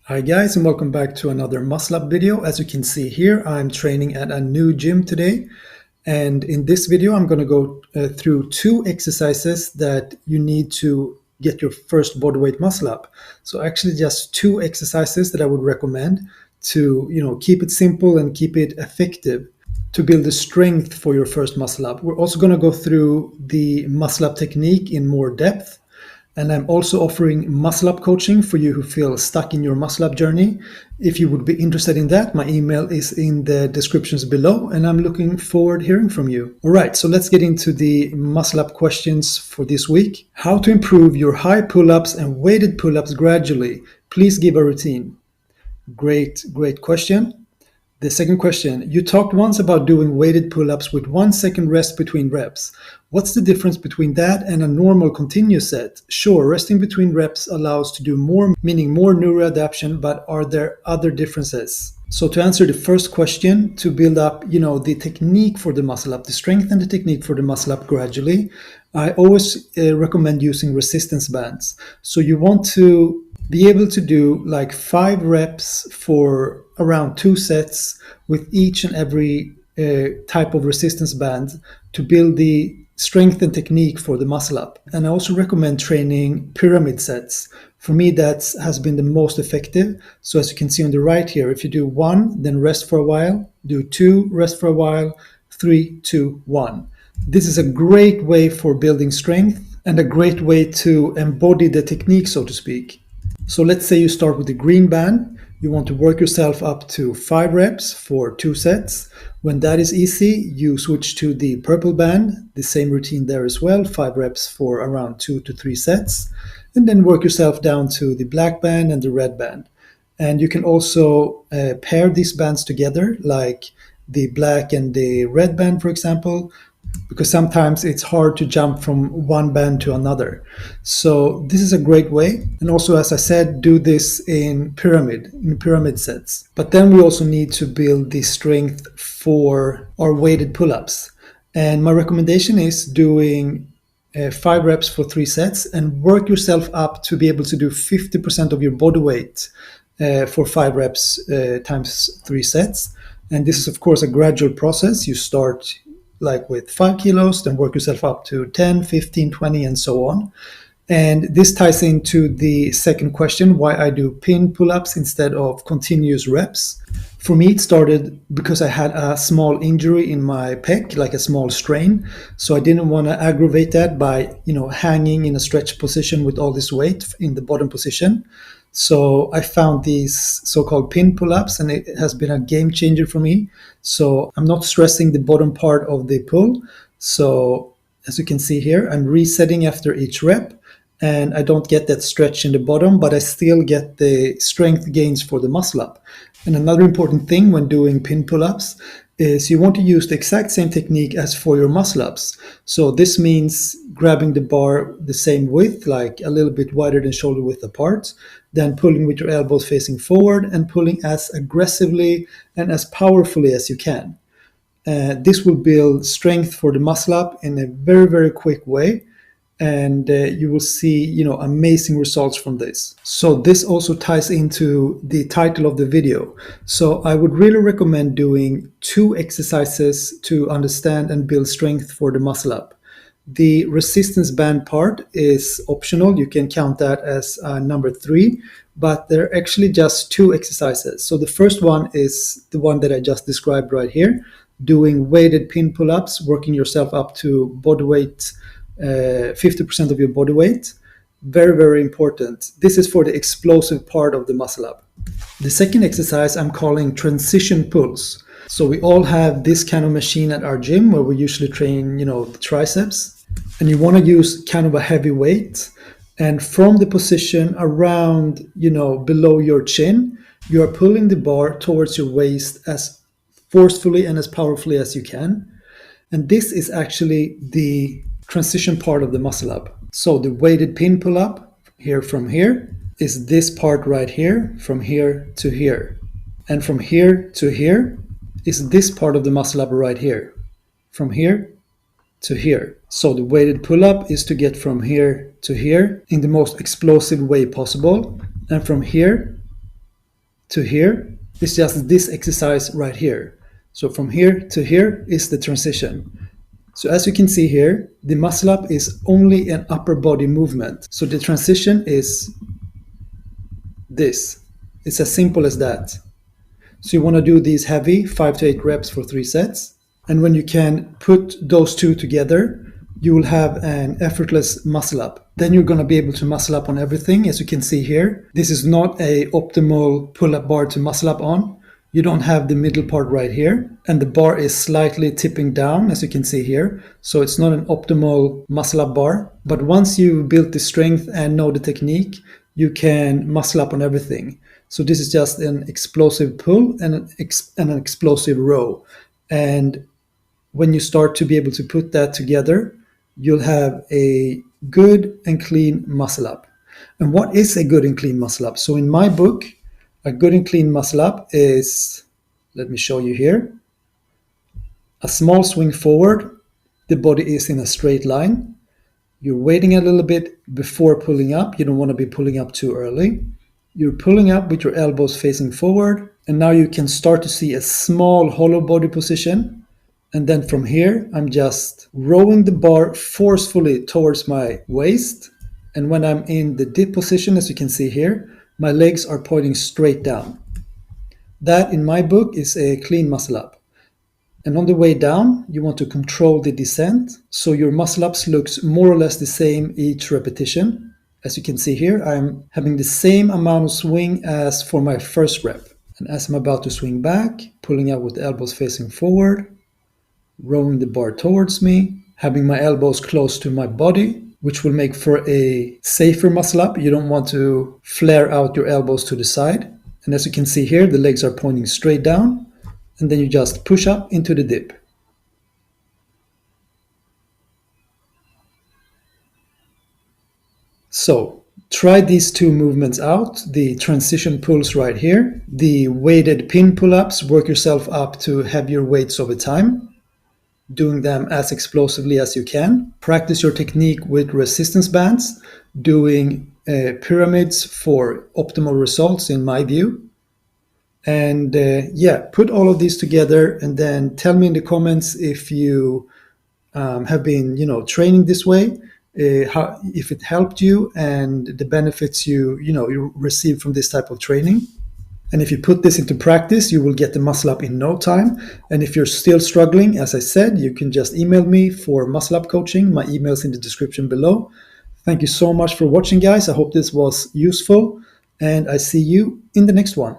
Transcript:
Hi guys, and welcome back to another muscle up video. As you can see here, I'm training at a new gym today. And in this video, I'm going to go through two exercises that you need to get your first bodyweight muscle up. So actually just two exercises that I would recommend to, keep it simple and keep it effective to build the strength for your first muscle up. We're also going to go through the muscle up technique in more depth. And I'm also offering muscle up coaching for you who feel stuck in your muscle up journey. If you would be interested in that, my email is in the descriptions below, and I'm looking forward to hearing from you. All right, so let's get into the muscle up questions for this week. How to improve your high pull-ups and weighted pull-ups gradually. Please give a routine. Great question. The second question, you talked once about doing weighted pull-ups with 1 second rest between reps. What's the difference between that and a normal continuous set? Sure, resting between reps allows to do more, meaning more neuroadaptation, but are there other differences? So to answer the first question, to build up, the technique for the muscle up, the strength and the technique for the muscle up gradually, I always recommend using resistance bands. So you want to be able to do like 5 reps for around 2 sets with each and every type of resistance band to build the strength and technique for the muscle up. And I also recommend training pyramid sets. For me, that has been the most effective. So as you can see on the right here, if you do 1, then rest for a while, do 2, rest for a while, 3, 2, 1. This is a great way for building strength and a great way to embody the technique, so to speak. So let's say you start with the green band. You want to work yourself up to 5 reps for 2 sets. When that is easy, you switch to the purple band, the same routine there as well, 5 reps for around 2 to 3 sets. And then work yourself down to the black band and the red band. And you can also pair these bands together, like the black and the red band, for example, because sometimes it's hard to jump from one band to another. So this is a great way. And also, as I said, do this in pyramid sets. But then we also need to build the strength for our weighted pull-ups. And my recommendation is doing 5 reps for 3 sets and work yourself up to be able to do 50% of your body weight for 5 reps times 3 sets. And this is, of course, a gradual process. You start like with 5 kilos, then work yourself up to 10, 15, 20, and so on. And this ties into the second question, why I do pin pull-ups instead of continuous reps. For me, it started because I had a small injury in my pec, like a small strain. So I didn't want to aggravate that by, hanging in a stretch position with all this weight in the bottom position. So I found these so-called pin pull-ups, and it has been a game changer for me. So I'm not stressing the bottom part of the pull. So as you can see here, I'm resetting after each rep, and I don't get that stretch in the bottom, but I still get the strength gains for the muscle up. And another important thing when doing pin pull-ups is you want to use the exact same technique as for your muscle ups. So this means grabbing the bar the same width, like a little bit wider than shoulder width apart, then pulling with your elbows facing forward and pulling as aggressively and as powerfully as you can. This will build strength for the muscle up in a very, very quick way. And you will see, amazing results from this. So this also ties into the title of the video. So I would really recommend doing 2 exercises to understand and build strength for the muscle up. The resistance band part is optional. You can count that as number 3, but they're actually just 2 exercises. So the first one is the one that I just described right here, doing weighted pin pull-ups, working yourself up to body weight 50% of your body weight. Very, very important. This is for the explosive part of the muscle up. The second exercise I'm calling transition pulls. So we all have this kind of machine at our gym where we usually train, the triceps. And you want to use kind of a heavy weight. And from the position around, below your chin, you are pulling the bar towards your waist as forcefully and as powerfully as you can. And this is actually the transition part of the muscle up. So the weighted pin pull up here from here is this part right here, from here to here. And from here to here is this part of the muscle up right here, from here to here. So the weighted pull up is to get from here to here in the most explosive way possible. And from here to here is just this exercise right here. So from here to here is the transition. So as you can see here, the muscle up is only an upper body movement. So the transition is this. It's as simple as that. So you want to do these heavy 5 to 8 reps for 3 sets. And when you can put those two together, you will have an effortless muscle up. Then you're going to be able to muscle up on everything. As you can see here, this is not a optimal pull-up bar to muscle up on. You don't have the middle part right here, and the bar is slightly tipping down, as you can see here. So it's not an optimal muscle up bar. But once you've built the strength and know the technique, you can muscle up on everything. So this is just an explosive pull and an explosive row. And when you start to be able to put that together, you'll have a good and clean muscle up. And what is a good and clean muscle up? So in my book, a good and clean muscle up is, let me show you here, a small swing forward. The body is in a straight line. You're waiting a little bit before pulling up. You don't want to be pulling up too early. You're pulling up with your elbows facing forward. And now you can start to see a small hollow body position. And then from here, I'm just rowing the bar forcefully towards my waist. And when I'm in the dip position, as you can see here, my legs are pointing straight down. That, in my book, is a clean muscle up. And on the way down, you want to control the descent. So your muscle ups looks more or less the same each repetition. As you can see here, I'm having the same amount of swing as for my first rep. And as I'm about to swing back, pulling up with the elbows facing forward, rowing the bar towards me, having my elbows close to my body, which will make for a safer muscle up. You don't want to flare out your elbows to the side. And as you can see here, the legs are pointing straight down. And then you just push up into the dip. So try these two movements out, the transition pulls right here, the weighted pin pull-ups, work yourself up to heavier weights over time, doing them as explosively as you can. Practice your technique with resistance bands, doing pyramids for optimal results in my view. And put all of these together and then tell me in the comments if you have been, training this way, if it helped you and the benefits you receive from this type of training. And if you put this into practice, you will get the muscle up in no time. And if you're still struggling, as I said, you can just email me for muscle up coaching. My email is in the description below. Thank you so much for watching, guys. I hope this was useful, and I see you in the next one.